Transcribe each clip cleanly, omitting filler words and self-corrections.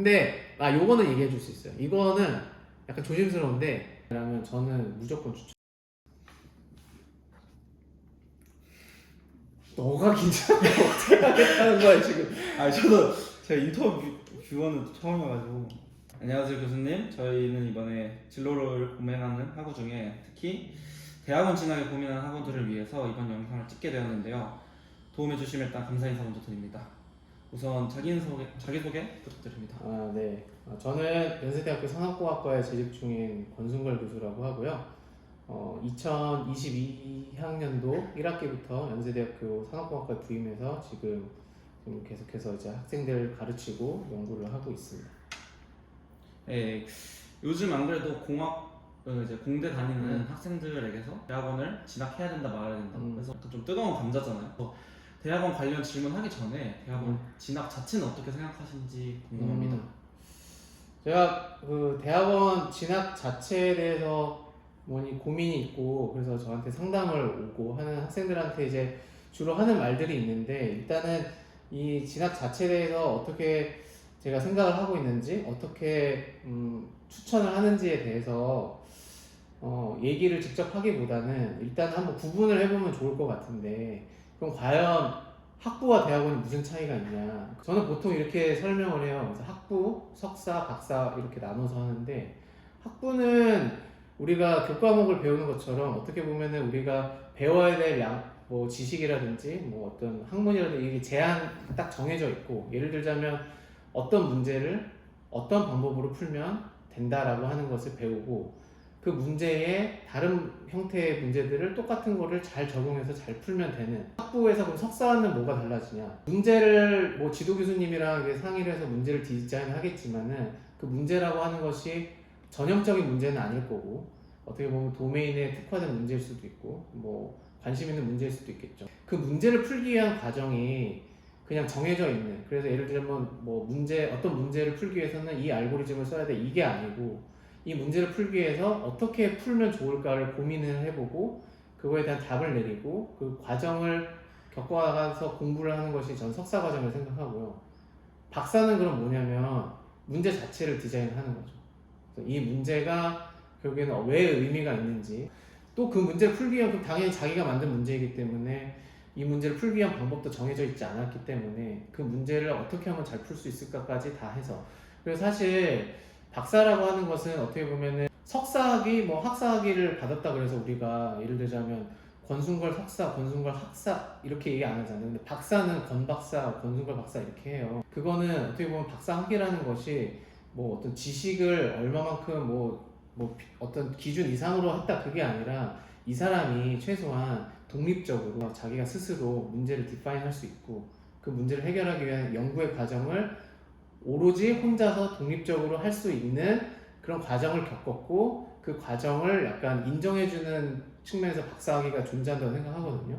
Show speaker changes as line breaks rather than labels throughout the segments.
근데 요거는 얘기해 줄 수 있어요. 이거는 약간 조심스러운데, 그러면 저는 무조건 추천. 너가 긴장해 어떻게 하겠다는 거야 지금.
저도 제가 인터뷰 뷰어는 처음이어가지고. 안녕하세요 교수님. 저희는 이번에 진로를 고민하는 학우 중에 특히 대학원 진학에 고민하는 학우들을 위해서 이번 영상을 찍게 되었는데요. 도움해 주시면 일단 감사 인사 먼저 드립니다. 우선 자기소개 부탁드립니다.
네. 저는 연세대학교 산업공학과에 재직 중인 권순걸 교수라고 하고요. 2022학년도 1학기부터 연세대학교 산업공학과에 부임해서 지금 좀 계속해서 이제 학생들 가르치고 연구를 하고 있습니다.
네, 요즘 안 그래도 이제 공대 다니는 학생들에게서 대학원을 진학해야 된다 말아야 된다. 그래서 좀 뜨거운 감자잖아요. 대학원 관련 질문하기 전에 대학원 진학 자체는 어떻게 생각하시는지 궁금합니다.
제가 그 대학원 진학 자체에 대해서 고민이 있고, 그래서 저한테 상담을 오고 하는 학생들한테 이제 주로 하는 말들이 있는데, 일단은 이 진학 자체에 대해서 어떻게 제가 생각을 하고 있는지, 어떻게 추천을 하는지에 대해서 얘기를 직접 하기보다는 일단 한번 구분을 해보면 좋을 것 같은데, 그럼 과연 학부와 대학원이 무슨 차이가 있냐? 저는 보통 이렇게 설명을 해요. 그래서 학부, 석사, 박사 이렇게 나눠서 하는데, 학부는 우리가 교과목을 배우는 것처럼 어떻게 보면은 우리가 배워야 될 지식이라든지 어떤 학문이라든지 이게 제한 딱 정해져 있고, 예를 들자면 어떤 문제를 어떤 방법으로 풀면 된다라고 하는 것을 배우고, 그 문제에 다른 형태의 문제들을 똑같은 거를 잘 적용해서 잘 풀면 되는. 학부에서 그럼 석사는 뭐가 달라지냐? 문제를 지도 교수님이랑 상의를 해서 문제를 디자인하겠지만은, 그 문제라고 하는 것이 전형적인 문제는 아닐 거고, 어떻게 보면 도메인에 특화된 문제일 수도 있고 관심 있는 문제일 수도 있겠죠. 그 문제를 풀기 위한 과정이 그냥 정해져 있는, 그래서 예를 들면 어떤 문제를 풀기 위해서는 이 알고리즘을 써야 돼, 이게 아니고, 이 문제를 풀기 위해서 어떻게 풀면 좋을까를 고민을 해보고 그거에 대한 답을 내리고 그 과정을 겪어가서 공부를 하는 것이 전 석사 과정을 생각하고요. 박사는 그럼 뭐냐면 문제 자체를 디자인하는 거죠. 그래서 이 문제가 결국에는 왜 의미가 있는지, 또 그 문제를 풀기 위한, 당연히 자기가 만든 문제이기 때문에 이 문제를 풀기 위한 방법도 정해져 있지 않았기 때문에 그 문제를 어떻게 하면 잘 풀 수 있을까까지 다 해서. 그래서 사실 박사라고 하는 것은 어떻게 보면은 석사학위, 학사학위를 받았다 그래서 우리가 예를 들자면 권순걸 석사, 권순걸 학사 이렇게 얘기 안 하잖아요. 근데 박사는 권박사, 권순걸 박사 이렇게 해요. 그거는 어떻게 보면 박사학위라는 것이 어떤 지식을 얼마만큼 어떤 기준 이상으로 했다 그게 아니라, 이 사람이 최소한 독립적으로 자기가 스스로 문제를 디파인할 수 있고 그 문제를 해결하기 위한 연구의 과정을 오로지 혼자서 독립적으로 할 수 있는 그런 과정을 겪었고, 그 과정을 약간 인정해주는 측면에서 박사학위가 존재한다고 생각하거든요.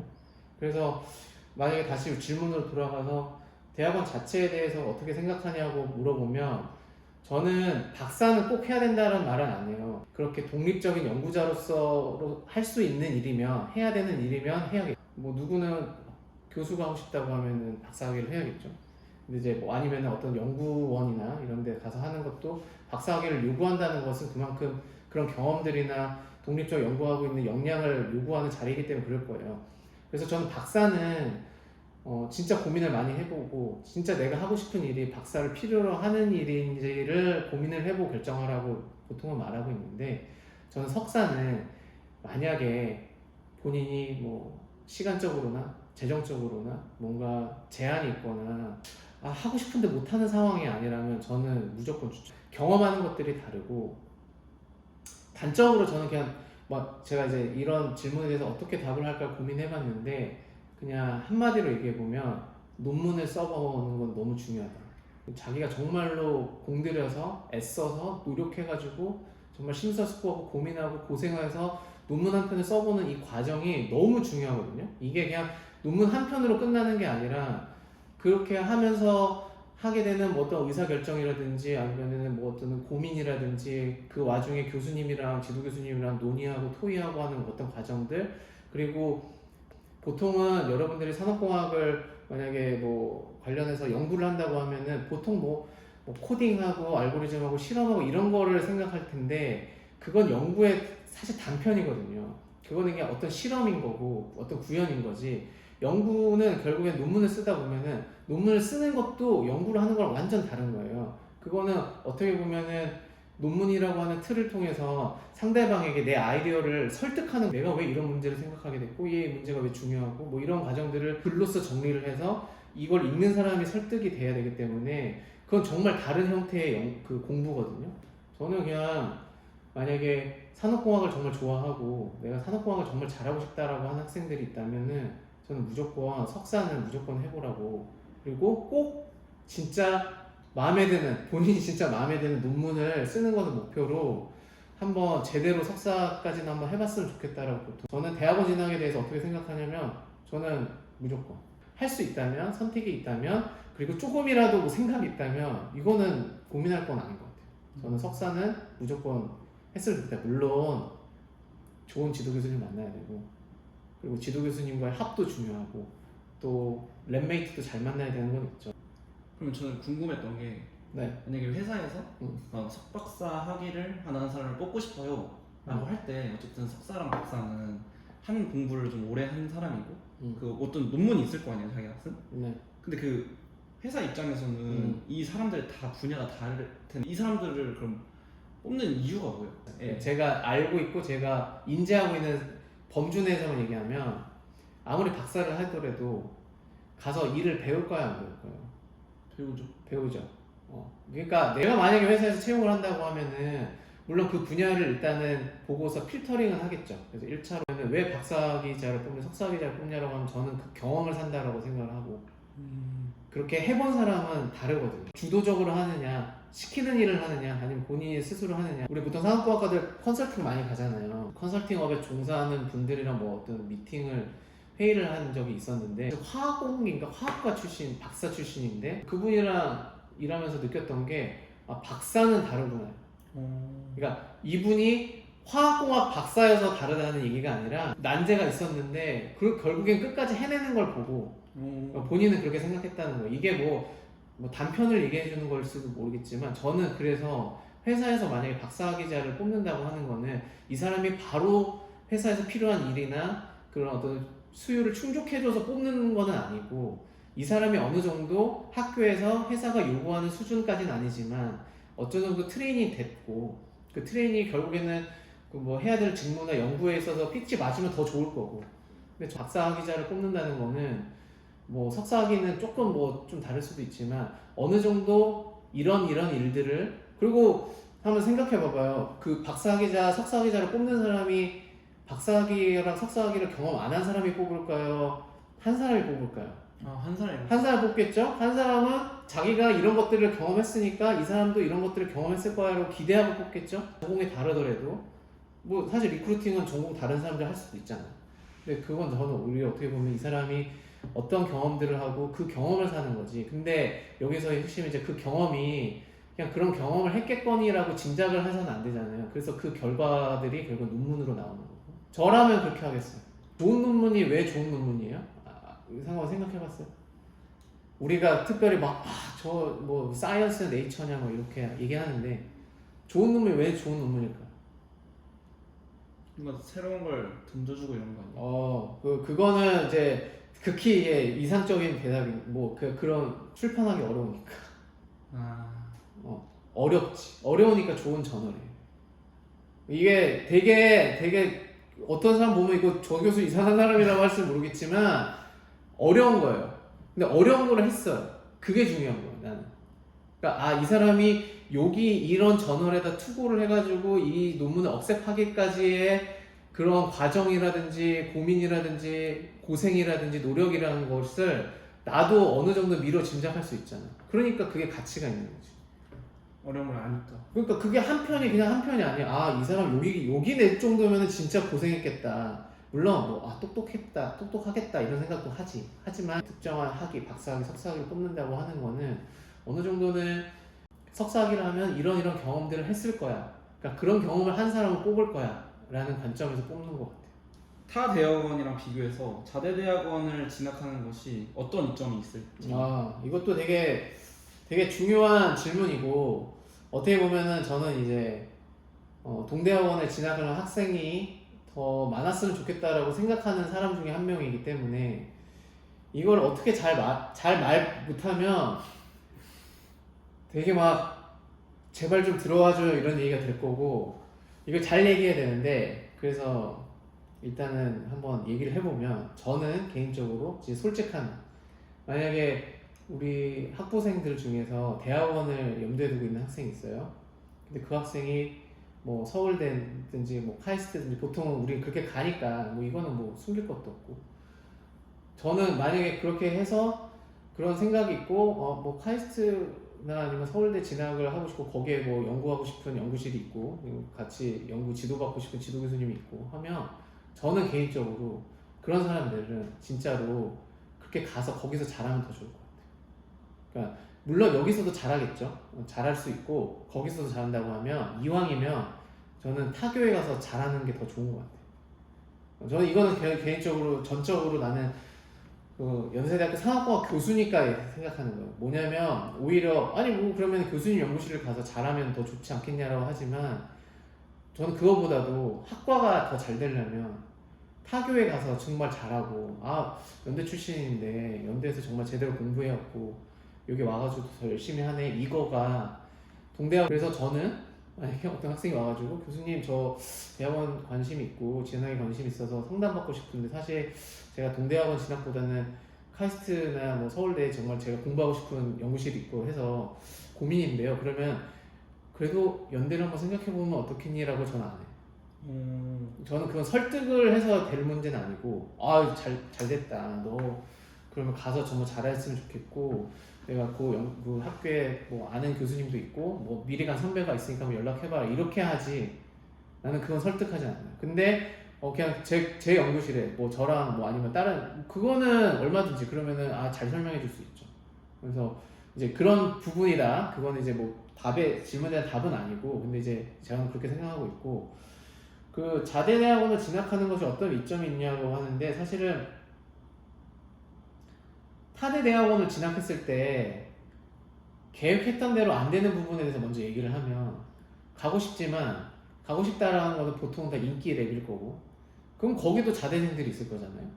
그래서 만약에 다시 질문으로 돌아가서 대학원 자체에 대해서 어떻게 생각하냐고 물어보면, 저는 박사는 꼭 해야 된다는 말은 아니에요. 그렇게 독립적인 연구자로서 할 수 있는 일이면, 해야 되는 일이면 해야겠죠. 누구는 교수가 하고 싶다고 하면은 박사학위를 해야겠죠. 근데 이제 아니면 어떤 연구원이나 이런 데 가서 하는 것도 박사학위를 요구한다는 것은 그만큼 그런 경험들이나 독립적 연구하고 있는 역량을 요구하는 자리이기 때문에 그럴 거예요. 그래서 저는 박사는 진짜 고민을 많이 해보고, 진짜 내가 하고 싶은 일이 박사를 필요로 하는 일인지를 고민을 해보고 결정하라고 보통은 말하고 있는데, 저는 석사는 만약에 본인이 시간적으로나 재정적으로나 뭔가 제한이 있거나 하고 싶은데 못하는 상황이 아니라면 저는 무조건 추천. 경험하는 것들이 다르고, 단적으로 저는 그냥 제가 이제 이런 질문에 대해서 어떻게 답을 할까 고민해봤는데, 그냥 한마디로 얘기해보면 논문을 써보는 건 너무 중요하다. 자기가 정말로 공들여서 애써서 노력해가지고 정말 심사숙고하고 고민하고 고생해서 논문 한 편을 써보는 이 과정이 너무 중요하거든요. 이게 그냥 논문 한 편으로 끝나는 게 아니라, 그렇게 하면서 하게 되는 어떤 의사결정이라든지 아니면은 어떤 고민이라든지, 그 와중에 교수님이랑 지도 교수님이랑 논의하고 토의하고 하는 어떤 과정들, 그리고 보통은 여러분들이 산업공학을 만약에 관련해서 연구를 한다고 하면은 보통 뭐 코딩하고 알고리즘하고 실험하고 이런 거를 생각할 텐데 그건 연구의 사실 단편이거든요. 그거는 그냥 어떤 실험인 거고 어떤 구현인 거지. 연구는 결국엔 논문을 쓰다 보면은 논문을 쓰는 것도 연구를 하는 거랑 완전 다른 거예요. 그거는 어떻게 보면은 논문이라고 하는 틀을 통해서 상대방에게 내 아이디어를 설득하는, 내가 왜 이런 문제를 생각하게 됐고 이 문제가 왜 중요하고 뭐 이런 과정들을 글로써 정리를 해서 이걸 읽는 사람이 설득이 돼야 되기 때문에 그건 정말 다른 형태의 그 공부거든요. 저는 그냥 만약에 산업공학을 정말 좋아하고 내가 산업공학을 정말 잘하고 싶다라고 하는 학생들이 있다면은 저는 무조건 석사는 무조건 해보라고, 그리고 꼭 진짜 마음에 드는, 본인이 진짜 마음에 드는 논문을 쓰는 것을 목표로 한번 제대로 석사까지는 한번 해봤으면 좋겠다라고. 보통 저는 대학원 진학에 대해서 어떻게 생각하냐면 저는 무조건 할 수 있다면, 선택이 있다면, 그리고 조금이라도 뭐 생각이 있다면 이거는 고민할 건 아닌 것 같아요. 저는 석사는 무조건 했으면 좋겠다. 물론 좋은 지도 교수님 만나야 되고, 그리고 지도 교수님과의 합도 중요하고, 또 랩메이트도 잘 만나야 되는 건 있죠.
그러면 저는 궁금했던 게
네.
만약에 회사에서 석박사 학위를 하는 사람을 뽑고 싶어요 라고 할 때 어쨌든 석사랑 박사는 한 공부를 좀 오래 한 사람이고 그 어떤 논문이 있을 거 아니에요 자기가 쓴?
네.
근데 그 회사 입장에서는 이 사람들 다 분야가 다를 텐데 이 사람들을 그럼 뽑는 이유가 뭐예요? 예.
제가 알고 있고 제가 인지하고 있는 범주 내에서만 얘기하면 아무리 박사를 하더라도 가서 일을 배울까요 안 배울까요? 배우죠. 그러니까 내가 만약에 회사에서 채용을 한다고 하면은 물론 그 분야를 일단은 보고서 필터링은 하겠죠. 그래서 1차로는 왜 박사학위자를 뽑냐 석사학위자를 뽑냐라고 하면 저는 그 경험을 산다라고 생각을 하고, 그렇게 해본 사람은 다르거든요. 주도적으로 하느냐, 시키는 일을 하느냐, 아니면 본인이 스스로 하느냐. 우리 보통 산업공학과들 컨설팅 많이 가잖아요. 컨설팅업에 종사하는 분들이랑 뭐 어떤 회의를 한 적이 있었는데, 화학공인가 화학과 출신, 박사 출신인데 그분이랑 일하면서 느꼈던 게 박사는 다르구나. 그러니까 이분이 화학공학 박사여서 다르다는 얘기가 아니라 난제가 있었는데 그 결국엔 끝까지 해내는 걸 보고 본인은 그렇게 생각했다는 거예요. 이게 뭐 단편을 얘기해 주는 걸 수도 모르겠지만 저는 그래서 회사에서 만약에 박사학위자를 뽑는다고 하는 거는 이 사람이 바로 회사에서 필요한 일이나 그런 어떤 수요를 충족해줘서 뽑는 거는 아니고, 이 사람이 어느 정도 학교에서 회사가 요구하는 수준까지는 아니지만 어느 정도 트레이닝 됐고, 그 트레이닝이 결국에는 그 뭐 해야 될 직무나 연구에 있어서 픽지 맞으면 더 좋을 거고. 근데 박사학위자를 뽑는다는 거는 뭐 석사학위는 조금 뭐 좀 다를 수도 있지만 어느 정도 이런 일들을, 그리고 한번 생각해 봐봐요. 그 박사학위자, 석사학위자를 뽑는 사람이 박사학위랑 석사학위를 경험 안 한 사람이 뽑을까요? 한 사람이 뽑을까요?
한 사람이
한 사람 뽑겠죠? 한 사람은 자기가 이런 것들을 경험했으니까 이 사람도 이런 것들을 경험했을 거야라고 기대하고 뽑겠죠? 전공이 다르더라도 뭐 사실 리크루팅은 전공 다른 사람들 할 수도 있잖아요. 근데 그건 저는 오히려 어떻게 보면 이 사람이 어떤 경험들을 하고 그 경험을 사는 거지. 근데 여기서의 핵심은 이제 그 경험이 그냥 그런 경험을 했겠거니라고 짐작을 해서는 안 되잖아요. 그래서 그 결과들이 결국 논문으로 나오는 거고. 저라면 그렇게 하겠어요. 좋은 논문이 왜 좋은 논문이에요? 상황 생각해봤어요? 우리가 특별히 저 뭐 사이언스 네이처냐 뭐 이렇게 얘기하는데 좋은 논문이 왜 좋은 논문일까?
뭔가 새로운 걸 던져주고 이런 거 아니에요?
그거는 이제 극히 이상적인 대답이 그런 출판하기 어려우니까. 어렵지. 어려우니까 좋은 저널이에요. 이게 되게 어떤 사람 보면 이거 저 교수 이상한 사람이라고 할지 모르겠지만 어려운 거예요. 근데 어려운 걸 했어요. 그게 중요한 거예요, 나는. 그러니까 이 사람이 여기 이런 저널에다 투고를 해가지고 이 논문을 억셉하기까지의 그런 과정이라든지 고민이라든지 고생이라든지 노력이라는 것을 나도 어느 정도 미뤄 짐작할 수 있잖아. 그러니까 그게 가치가 있는 거지.
어려운 걸 아니까.
그러니까 그게 그냥 한 편이 아니야. 이 사람 여기 낼 정도면 진짜 고생했겠다. 물론 똑똑하겠다 이런 생각도 하지만 특정한 학위, 박사학위, 석사학위를 뽑는다고 하는 거는 어느 정도는 석사학위를 하면 이런 경험들을 했을 거야. 그러니까 그런 경험을 한 사람을 뽑을 거야 라는 관점에서 뽑는 것 같아요.
타 대학원이랑 비교해서 자대 대학원을 진학하는 것이 어떤 이점이 있을지.
이것도 되게 되게 중요한 질문이고 어떻게 보면은 저는 이제 동대학원에 진학을 한 학생이 더 많았으면 좋겠다라고 생각하는 사람 중에 한 명이기 때문에 이걸 어떻게 잘 말 못하면 되게 막 제발 좀 들어와줘요 이런 얘기가 될 거고 이걸 잘 얘기해야 되는데 그래서 일단은 한번 얘기를 해보면 저는 개인적으로 진짜 솔직한 만약에 우리 학부생들 중에서 대학원을 염두에 두고 있는 학생이 있어요. 근데 그 학생이 뭐 서울대든지 뭐 카이스트든지 보통은 우리 그렇게 가니까 뭐 이거는 뭐 숨길 것도 없고 저는 만약에 그렇게 해서 그런 생각이 있고 뭐 카이스트나 아니면 서울대 진학을 하고 싶고 거기에 뭐 연구하고 싶은 연구실이 있고 그리고 같이 연구 지도받고 싶은 지도 교수님이 있고 하면 저는 개인적으로 그런 사람들은 진짜로 그렇게 가서 거기서 잘하면 더 좋을 것 같아요. 그러니까 물론 여기서도 잘하겠죠. 잘할 수 있고 거기서도 잘한다고 하면 이왕이면 저는 타교에 가서 잘하는 게 더 좋은 것 같아요. 저는 이거는 개인적으로 전적으로 나는 그 연세대학교 상학과학 교수니까 생각하는 거예요. 뭐냐면 오히려 아니 뭐 그러면 교수님 연구실을 가서 잘하면 더 좋지 않겠냐라고 하지만 저는 그거보다도 학과가 더 잘 되려면 타교에 가서 정말 잘하고 연대 출신인데 연대에서 정말 제대로 공부해왔고 여기 와가지고 더 열심히 하네 이거가 동대학 그래서 저는 만약에 어떤 학생이 와가지고 교수님 저 대학원 관심 있고 진학에 관심 있어서 상담받고 싶은데 사실 제가 동대학원 진학보다는 카이스트나 뭐 서울대에 정말 제가 공부하고 싶은 연구실이 있고 해서 고민인데요. 그러면 그래도 연대를 한번 생각해보면 어떻겠니라고 저는 안 해요. 저는 그건 설득을 해서 될 문제는 아니고 잘 됐다 너 그러면 가서 정말 잘했으면 좋겠고 내가 그 학교에 뭐 아는 교수님도 있고 뭐 미리 간 선배가 있으니까 한번 연락해봐라 이렇게 하지 나는 그건 설득하지 않아요. 근데 그냥 제 연구실에 뭐 저랑 뭐 아니면 다른 그거는 얼마든지 그러면은 잘 설명해 줄 수 있죠. 그래서 이제 그런 부분이다 그거는 이제 뭐 답에 질문에 대한 답은 아니고 근데 이제 제가 그렇게 생각하고 있고 그 자대대학원을 진학하는 것이 어떤 이점이 있냐고 하는데 사실은 타대대학원을 진학했을 때 계획했던 대로 안 되는 부분에 대해서 먼저 얘기를 하면 가고 싶지만 가고 싶다라는 것은 보통 다 인기 랩일 거고 그럼 거기도 자대생들이 있을 거잖아요.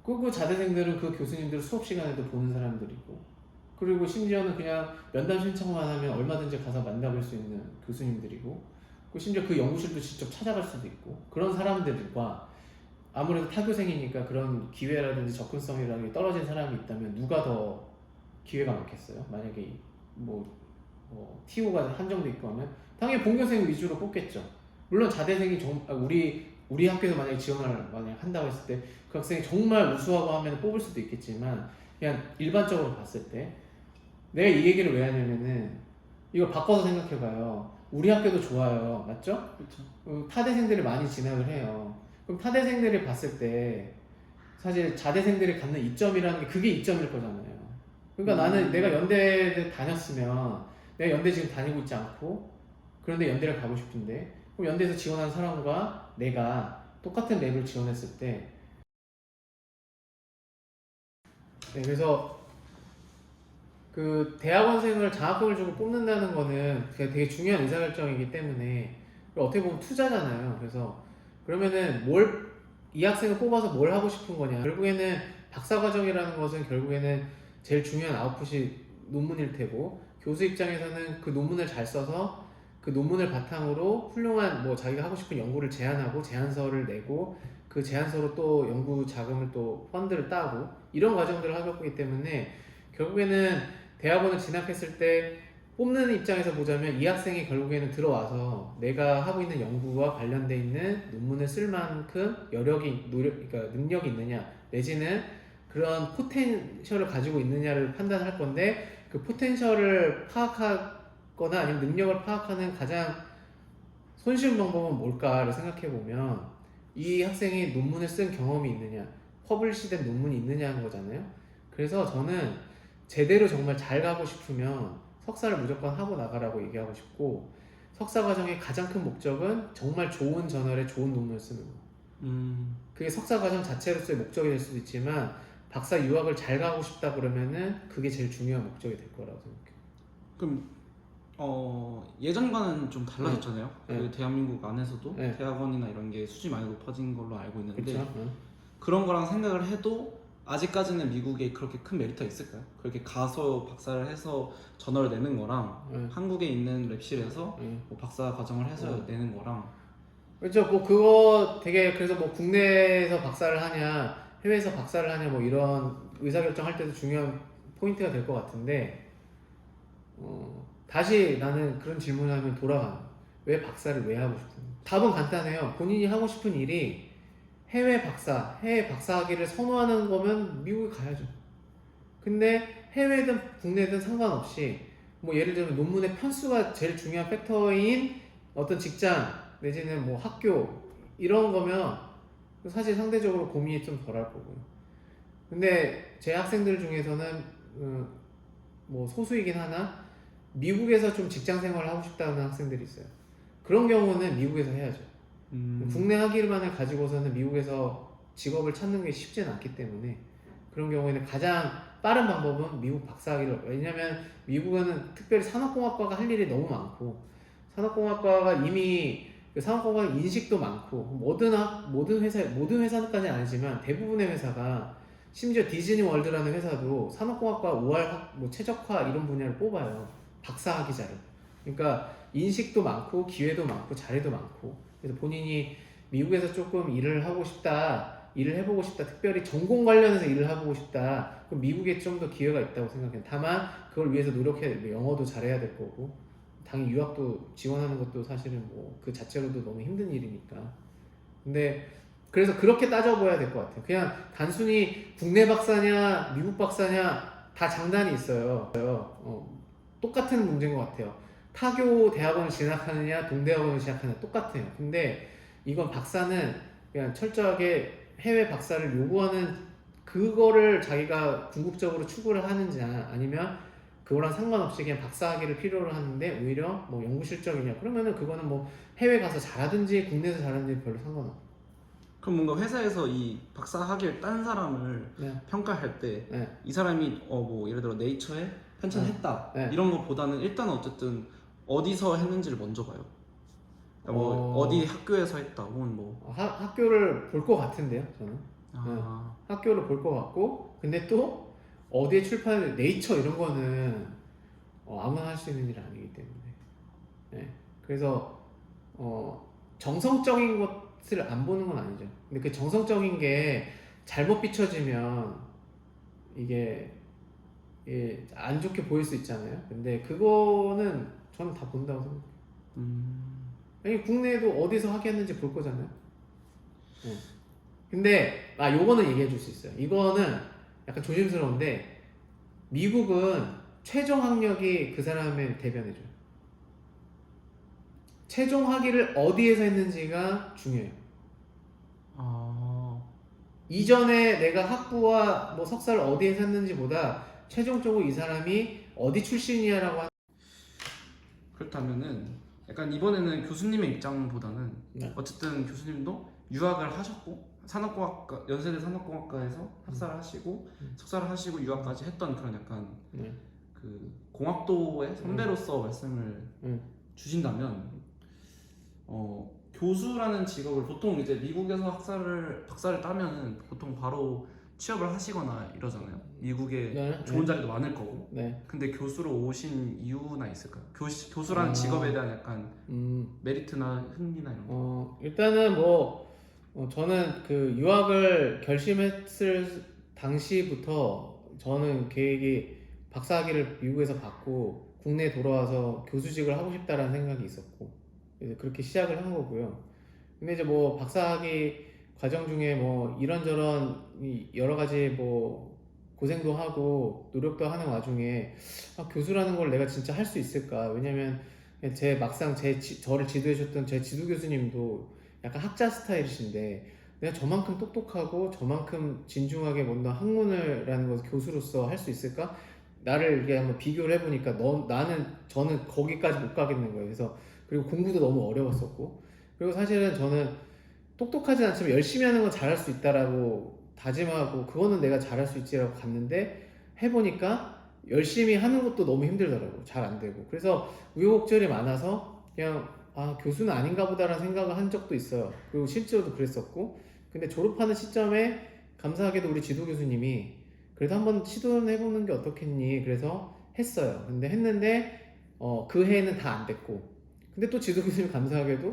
그 자대생들은 그 교수님들 수업 시간에도 보는 사람들이고 그리고 심지어는 그냥 면담 신청만 하면 얼마든지 가서 만나볼 수 있는 교수님들이고 심지어 그 연구실도 직접 찾아갈 수도 있고 그런 사람들과 아무래도 타교생이니까 그런 기회라든지 접근성이라든지 떨어진 사람이 있다면 누가 더 기회가 많겠어요? 만약에 TO가 한정돼 있고 하면 당연히 본교생 위주로 뽑겠죠. 물론 자대생이 우리 학교에서 만약에 지원을 만약 한다고 했을 때 그 학생이 정말 우수하고 하면 뽑을 수도 있겠지만 그냥 일반적으로 봤을 때 내가 이 얘기를 왜 하냐면은 이걸 바꿔서 생각해봐요. 우리 학교도 좋아요. 맞죠?
그렇죠.
타대생들이 많이 진학을 해요. 그럼 타대생들이 봤을 때 사실 자대생들이 갖는 이점이라는 게 그게 이점일 거잖아요. 그러니까 나는 내가 연대를 다녔으면 내가 연대 지금 다니고 있지 않고 그런데 연대를 가고 싶은데 그럼 연대에서 지원한 사람과 내가 똑같은 랩을 지원했을 때 그래서 그 대학원생을 장학금을 주고 뽑는다는 거는 되게 중요한 의사결정이기 때문에 어떻게 보면 투자잖아요. 그래서 그러면은 이 학생을 뽑아서 뭘 하고 싶은 거냐. 결국에는 박사과정이라는 것은 결국에는 제일 중요한 아웃풋이 논문일 테고 교수 입장에서는 그 논문을 잘 써서 그 논문을 바탕으로 훌륭한 뭐 자기가 하고 싶은 연구를 제안하고 제안서를 내고 그 제안서로 또 연구 자금을 또 펀드를 따고 이런 과정들을 하고 있기 때문에 결국에는 대학원을 진학했을 때 뽑는 입장에서 보자면 이 학생이 결국에는 들어와서 내가 하고 있는 연구와 관련돼 있는 논문을 쓸 만큼 그러니까 능력이 있느냐 내지는 그런 포텐셜을 가지고 있느냐를 판단할 건데 그 포텐셜을 파악하거나 아니면 능력을 파악하는 가장 손쉬운 방법은 뭘까를 생각해 보면 이 학생이 논문을 쓴 경험이 있느냐 퍼블리시된 논문이 있느냐 하는 거잖아요. 그래서 저는 제대로 정말 잘 가고 싶으면 석사를 무조건 하고 나가라고 얘기하고 싶고 석사 과정의 가장 큰 목적은 정말 좋은 저널에 좋은 논문을 쓰는 거. 그게 석사 과정 자체로서의 목적이 될 수도 있지만 박사 유학을 잘 가고 싶다 그러면은 그게 제일 중요한 목적이 될 거라고 생각해요.
그럼 예전과는 좀 달라졌잖아요.
네.
그 대한민국 안에서도
네.
대학원이나 이런 게 수준이 많이 높아진 걸로 알고 있는데
그렇죠.
그런 거랑 생각을 해도 아직까지는 미국에 그렇게 큰 메리트가 있을까요? 그렇게 가서 박사를 해서 전화를 내는 거랑 한국에 있는 랩실에서 뭐 박사 과정을 해서 내는 거랑
그렇죠. 뭐 그거 되게 그래서 뭐 국내에서 박사를 하냐 해외에서 박사를 하냐 뭐 이런 의사결정할 때도 중요한 포인트가 될 것 같은데 다시 나는 그런 질문을 하면 돌아가는 거야. 왜 박사를 왜 하고 싶은 거야? 답은 간단해요. 본인이 하고 싶은 일이 해외 박사학위를 선호하는 거면 미국에 가야죠. 근데 해외든 국내든 상관없이 뭐 예를 들면 논문의 편수가 제일 중요한 팩터인 어떤 직장 내지는 뭐 학교 이런 거면 사실 상대적으로 고민이 좀 덜 할 거고요. 근데 제 학생들 중에서는 뭐 소수이긴 하나 미국에서 좀 직장 생활을 하고 싶다는 학생들이 있어요. 그런 경우는 미국에서 해야죠. 국내 학위만을 가지고서는 미국에서 직업을 찾는 게 쉽지는 않기 때문에 그런 경우에는 가장 빠른 방법은 미국 박사학위를, 왜냐면 미국은 특별히 산업공학과가 할 일이 너무 많고 산업공학과가 이미 그 산업공학 인식도 많고 모든 회사까지는 아니지만 대부분의 회사가 심지어 디즈니 월드라는 회사도 산업공학과 5할 뭐 최적화 이런 분야를 뽑아요. 박사학위자를. 그러니까 인식도 많고 기회도 많고 자리도 많고 그래서 본인이 미국에서 조금 일을 하고 싶다, 일을 해보고 싶다, 특별히 전공 관련해서 일을 해보고 싶다, 그럼 미국에 좀 더 기회가 있다고 생각해요. 다만 그걸 위해서 노력해야 돼요. 영어도 잘해야 될 거고 당연히 유학도 지원하는 것도 사실은 뭐 그 자체로도 너무 힘든 일이니까. 근데 그래서 그렇게 따져봐야 될 것 같아요. 그냥 단순히 국내 박사냐 미국 박사냐 다 장단이 있어요. 똑같은 문제인 것 같아요. 타교 대학원을 진학하느냐 동대학원을 진학하느냐 똑같아요. 근데 이건 박사는 그냥 철저하게 해외 박사를 요구하는 그거를 자기가 궁극적으로 추구를 하는지 아니면 그거랑 상관없이 그냥 박사학위를 필요로 하는데 오히려 뭐 연구 실적이냐 그러면은 그거는 뭐 해외 가서 잘하든지 국내에서 잘하든지 별로 상관없고.
그럼 뭔가 회사에서 이 박사 학위를 딴 사람을
네.
평가할 때 이
네.
사람이 뭐 예를 들어 네이처에 편찬했다
네.
이런 거보다는 일단 어쨌든 어디서 했는지를 먼저 봐요. 그러니까 뭐 어디 학교에서 했다 혹은 뭐
학교를 볼 것 같은데요, 저는.
아,
학교를 볼 것 같고, 근데 또 어디에 출판을 네이처 이런 거는 아무나 할 수 있는 일 아니기 때문에. 네. 그래서 정성적인 것을 안 보는 건 아니죠. 근데 그 정성적인 게 잘못 비춰지면 이게 안 좋게 보일 수 있잖아요. 근데 그거는 저는 다 본다고 생각해요. 아니 국내에도 어디서 학위했는지 볼 거잖아요. 근데 요거는 얘기해 줄 수 있어요. 이거는 약간 조심스러운데 미국은 최종 학력이 그 사람을 대변해 줘요. 최종 학위를 어디에서 했는지가 중요해요. 이전에 내가 학부와 뭐 석사를 어디에서 했는지보다 최종적으로 이 사람이 어디 출신이야라고
그렇다면은 약간 이번에는 교수님의 입장보다는
네.
어쨌든 교수님도 유학을 하셨고 산업공학과 연세대 산업공학과에서 학사를 하시고 석사를 하시고 유학까지 했던 그런 약간 그 공학도의 선배로서 말씀을 주신다면 교수라는 직업을 보통 이제 미국에서 박사를 따면은 보통 바로 취업을 하시거나 이러잖아요. 미국에 좋은 자리도 많을 거고. 근데 교수로 오신 이유나 있을까요? 교수라는 직업에 대한 약간 메리트나 흥미나 이런 거.
일단은 뭐 저는 그 유학을 결심했을 당시부터 저는 계획이 박사학위를 미국에서 받고 국내에 돌아와서 교수직을 하고 싶다라는 생각이 있었고 그래서 그렇게 시작을 한 거고요. 근데 이제 뭐 박사학위 과정 중에 뭐 이런저런 여러 가지 뭐 고생도 하고 노력도 하는 와중에 교수라는 걸 내가 진짜 할 수 있을까? 왜냐면 막상 저를 지도해 줬던 제 지도 교수님도 약간 학자 스타일이신데 내가 저만큼 똑똑하고 저만큼 진중하게 뭔가 학문을라는 것을 교수로서 할 수 있을까? 나를 이렇게 한번 비교를 해보니까 저는 거기까지 못 가겠는 거예요. 그래서 그리고 공부도 너무 어려웠었고 그리고 사실은 저는 똑똑하지 않지만 열심히 하는 건 잘할 수 있다라고 다짐하고 그거는 내가 잘할 수 있지라고 갔는데 해보니까 열심히 하는 것도 너무 힘들더라고. 잘 안 되고. 그래서 우여곡절이 많아서 그냥 교수는 아닌가 보다라는 생각을 한 적도 있어요. 그리고 실제로도 그랬었고. 근데 졸업하는 시점에 감사하게도 우리 지도 교수님이 그래도 한번 시도는 해보는 게 어떻겠니? 그래서 했어요. 근데 했는데 그 해에는 다 안 됐고. 근데 또 지도 교수님 감사하게도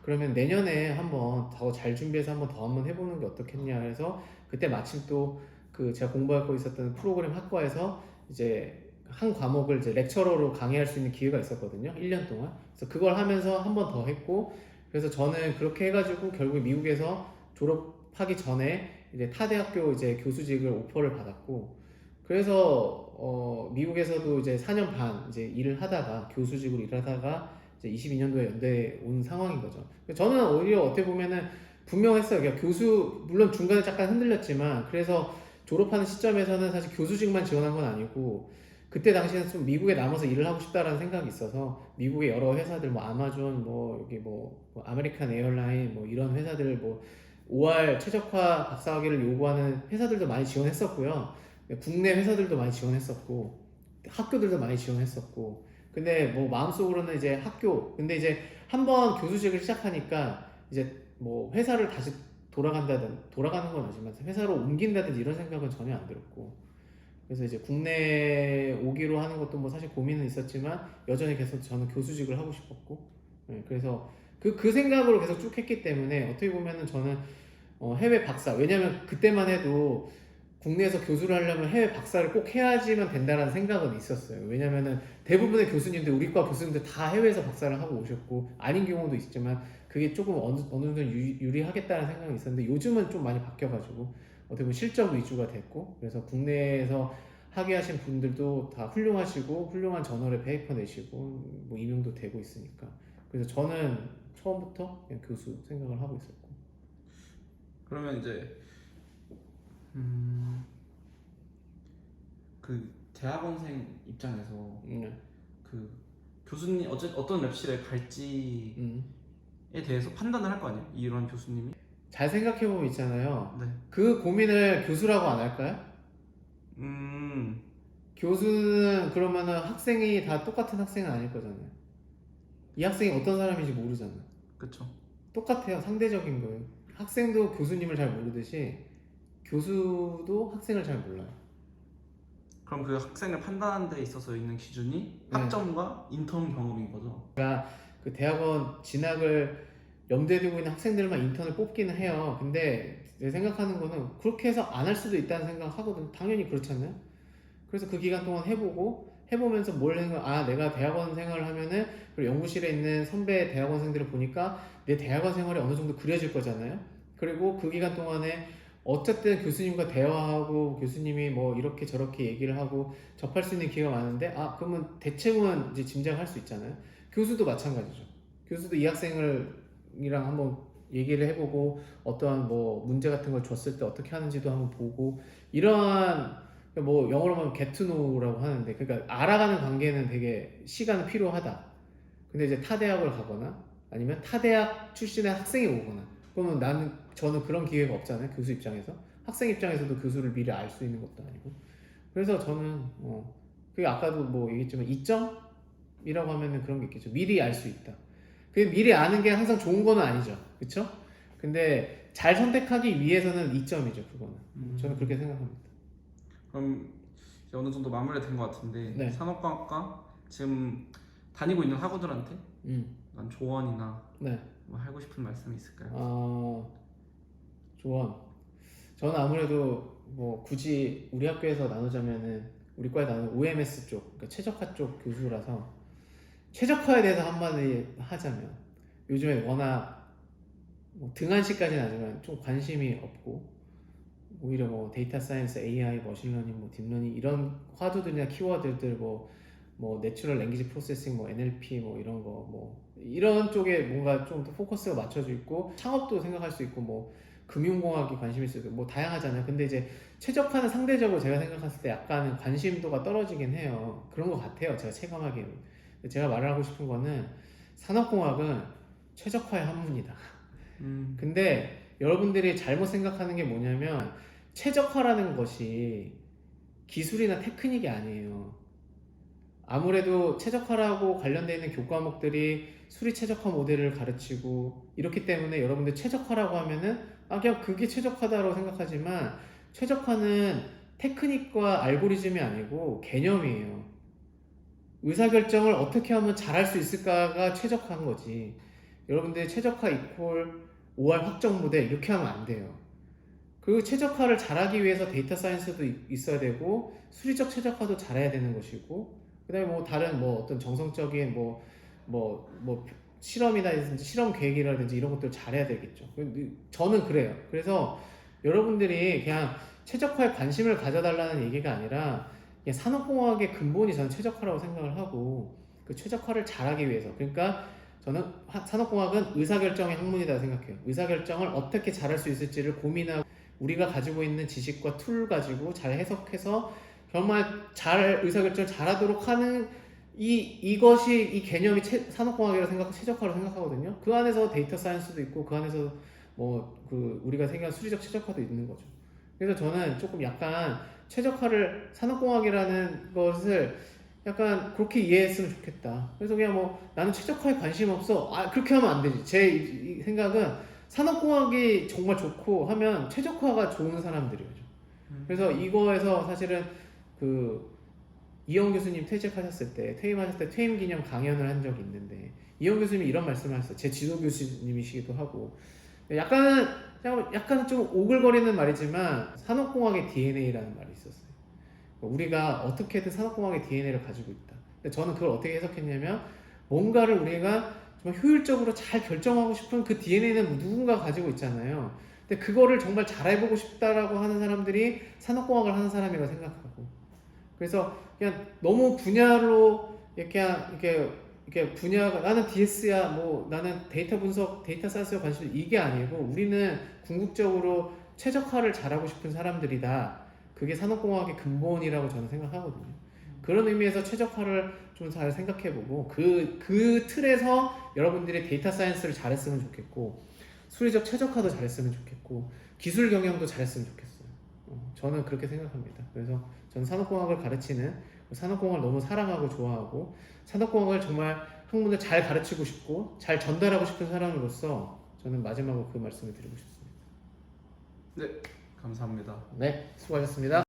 그러면 내년에 한번 더 잘 준비해서 한번 해보는 게 어떻겠냐 해서 그때 마침 또 그 제가 공부하고 있었던 프로그램 학과에서 이제 한 과목을 이제 렉처러로 강의할 수 있는 기회가 있었거든요. 1년 동안. 그래서 그걸 하면서 한 번 더 했고, 그래서 저는 그렇게 해가지고 결국 미국에서 졸업하기 전에 이제 타 대학교 이제 교수직을 오퍼를 받았고, 그래서 미국에서도 이제 4년 반 이제 일을 하다가 교수직으로 일하다가 이제 22년도에 연대에 온 상황인 거죠. 저는 오히려 어떻게 보면은 분명했어요. 그러니까 교수 물론 중간에 잠깐 흔들렸지만 그래서 졸업하는 시점에서는 사실 교수직만 지원한 건 아니고 그때 당시에는 좀 미국에 남아서 일을 하고 싶다라는 생각이 있어서 미국의 여러 회사들 뭐 아마존 뭐 여기 뭐 아메리칸 에어라인 뭐 이런 회사들 뭐 5월 최적화 박사학위를 요구하는 회사들도 많이 지원했었고요. 국내 회사들도 많이 지원했었고 학교들도 많이 지원했었고 근데 뭐 마음속으로는 이제 근데 이제 한번 교수직을 시작하니까 이제 뭐 회사를 다시 돌아가는 건 아니지만 회사로 옮긴다든지 이런 생각은 전혀 안 들었고 그래서 이제 국내 오기로 하는 것도 뭐 사실 고민은 있었지만 여전히 계속 저는 교수직을 하고 싶었고 그래서 그 생각으로 계속 쭉 했기 때문에 어떻게 보면은 저는 해외 박사 왜냐면 그때만 해도 국내에서 교수를 하려면 해외 박사를 꼭 해야지만 된다는 생각은 있었어요. 왜냐면은 대부분의 교수님들 우리과 교수님들 다 해외에서 박사를 하고 오셨고 아닌 경우도 있지만 그게 조금 어느 정도 유리하겠다는 생각이 있었는데 요즘은 좀 많이 바뀌어가지고 어떻게 보면 실적 위주가 됐고 그래서 국내에서 학위하신 분들도 다 훌륭하시고 훌륭한 저널에 페이퍼 내시고 뭐 임용도 되고 있으니까 그래서 저는 처음부터 그냥 교수 생각을 하고 있었고
그러면 이제 그 대학원생 입장에서 그 교수님 어떤 랩실에 갈지에 대해서 판단을 할 거 아니에요? 이런 교수님이
잘 생각해보면 있잖아요.
네.
그 고민을 교수라고 안 할까요? 교수는 그러면은 학생이 다 똑같은 학생은 아닐 거잖아요. 이 학생이 어떤 사람인지 모르잖아요.
그쵸.
똑같아요. 상대적인 거예요. 학생도 교수님을 잘 모르듯이 교수도 학생을 잘 몰라요.
그럼 그 학생을 판단하는 데 있어서 있는 기준이 학점과 인턴 경험인 거죠?
그 대학원 진학을 염두에 두고 있는 학생들만 인턴을 뽑기는 해요. 근데 내 생각하는 거는 그렇게 해서 안 할 수도 있다는 생각하거든. 당연히 그렇잖아요. 그래서 그 기간 동안 해보면서 내가 대학원 생활을 하면은 그리고 연구실에 있는 선배 대학원생들을 보니까 내 대학원 생활이 어느 정도 그려질 거잖아요. 그리고 그 기간 동안에 어쨌든 교수님과 대화하고 교수님이 뭐 이렇게 저렇게 얘기를 하고 접할 수 있는 기회가 많은데 그러면 대체는 이제 짐작할 수 있잖아요. 교수도 마찬가지죠. 교수도 이 학생이랑 한번 얘기를 해보고 어떠한 뭐 문제 같은 걸 줬을 때 어떻게 하는지도 한번 보고 이러한 뭐 영어로 하면 get to know라고 하는데 그러니까 알아가는 관계는 되게 시간이 필요하다. 근데 이제 타 대학을 가거나 아니면 타 대학 출신의 학생이 오거나 그러면 저는 그런 기회가 없잖아요. 교수 입장에서 학생 입장에서도 교수를 미리 알 수 있는 것도 아니고 그래서 저는 그게 아까도 뭐 얘기했지만 이점이라고 하면은 그런 게 있겠죠. 미리 알 수 있다. 그 미리 아는 게 항상 좋은 거는 아니죠. 그렇죠? 근데 잘 선택하기 위해서는 이점이죠. 그거는 저는 그렇게 생각합니다.
그럼 이제 어느 정도 마무리가 된 것 같은데
네.
산업과학과 지금 다니고 있는 학우들한테 난 조언이나
네.
뭐 하고 싶은 말씀이 있을까요?
조언. 저는 아무래도 뭐 굳이 우리 학교에서 나누자면은 우리 과에 나누는 OMS 쪽, 그러니까 최적화 쪽 교수라서 최적화에 대해서 한마디 하자면 요즘에 워낙 뭐 등한시까지는 아니지만 좀 관심이 없고 오히려 뭐 데이터 사이언스, AI, 머신러닝, 뭐 딥러닝 이런 화두들이나 키워드들 뭐 내추럴 랭귀지 프로세싱, 뭐 NLP 뭐 이런 거 뭐 이런 쪽에 뭔가 좀 더 포커스가 맞춰져 있고 창업도 생각할 수 있고 뭐 금융공학이 관심일 수도 있고 뭐 다양하잖아요. 근데 이제 최적화는 상대적으로 제가 생각했을 때 약간 관심도가 떨어지긴 해요. 그런 것 같아요. 제가 체감하기에는. 제가 말을 하고 싶은 거는 산업공학은 최적화의 한문이다. 근데 여러분들이 잘못 생각하는 게 뭐냐면 최적화라는 것이 기술이나 테크닉이 아니에요. 아무래도 최적화라고 관련되어 있는 교과목들이 수리 최적화 모델을 가르치고 이렇기 때문에 여러분들 최적화라고 하면은 그냥 그게 최적화다라고 생각하지만 최적화는 테크닉과 알고리즘이 아니고 개념이에요. 의사결정을 어떻게 하면 잘할 수 있을까가 최적화인 거지. 여러분들 최적화 이퀄 OR 확정 모델 이렇게 하면 안 돼요. 그 최적화를 잘하기 위해서 데이터 사이언스도 있어야 되고 수리적 최적화도 잘해야 되는 것이고 그다음에 뭐 다른 뭐 어떤 정성적인 뭐 실험이라든지 실험 계획이라든지 이런 것들 잘해야 되겠죠. 저는 그래요. 그래서 여러분들이 그냥 최적화에 관심을 가져달라는 얘기가 아니라 그냥 산업공학의 근본이 저는 최적화라고 생각을 하고 그 최적화를 잘하기 위해서 그러니까 저는 산업공학은 의사결정의 학문이다 생각해요. 의사결정을 어떻게 잘할 수 있을지를 고민하고 우리가 가지고 있는 지식과 툴 가지고 잘 해석해서 정말 잘 의사결정을 잘하도록 하는 이것이 이 개념이 산업공학이라고 최적화로 생각하거든요. 그 안에서 데이터 사이언스도 있고 그 안에서 뭐 그 우리가 생각한 수리적 최적화도 있는 거죠. 그래서 저는 조금 약간 최적화를 산업공학이라는 것을 약간 그렇게 이해했으면 좋겠다. 그래서 그냥 뭐 나는 최적화에 관심 없어. 그렇게 하면 안 되지. 제 이 생각은 산업공학이 정말 좋고 하면 최적화가 좋은 사람들이죠. 그래서 이거에서 사실은 그 이영 교수님 퇴직하셨을 때 퇴임하셨을 때 퇴임 기념 강연을 한 적이 있는데 이영 교수님이 이런 말씀을 하셨어요. 제 지도 교수님이시기도 하고 약간 좀 오글거리는 말이지만 산업공학의 DNA라는 말이 있었어요. 우리가 어떻게든 산업공학의 DNA를 가지고 있다. 근데 저는 그걸 어떻게 해석했냐면 뭔가를 우리가 정말 효율적으로 잘 결정하고 싶은 그 DNA는 누군가 가지고 있잖아요. 근데 그거를 정말 잘해보고 싶다라고 하는 사람들이 산업공학을 하는 사람이라고 생각하고 그래서 그냥 너무 분야로 이렇게 분야가 나는 DS야 뭐 나는 데이터 분석 데이터 사이언스에 관심 이게 아니고 우리는 궁극적으로 최적화를 잘하고 싶은 사람들이다. 그게 산업공학의 근본이라고 저는 생각하거든요. 그런 의미에서 최적화를 좀 잘 생각해보고 그 틀에서 여러분들이 데이터 사이언스를 잘했으면 좋겠고 수리적 최적화도 잘했으면 좋겠고 기술 경영도 잘했으면 좋겠어요. 저는 그렇게 생각합니다. 그래서 저는 산업공학을 가르치는 산업공학을 너무 사랑하고 좋아하고 산업공학을 정말 학문을 잘 가르치고 싶고 잘 전달하고 싶은 사람으로서 저는 마지막으로 그 말씀을 드리고 싶습니다.
네, 감사합니다.
네, 수고하셨습니다.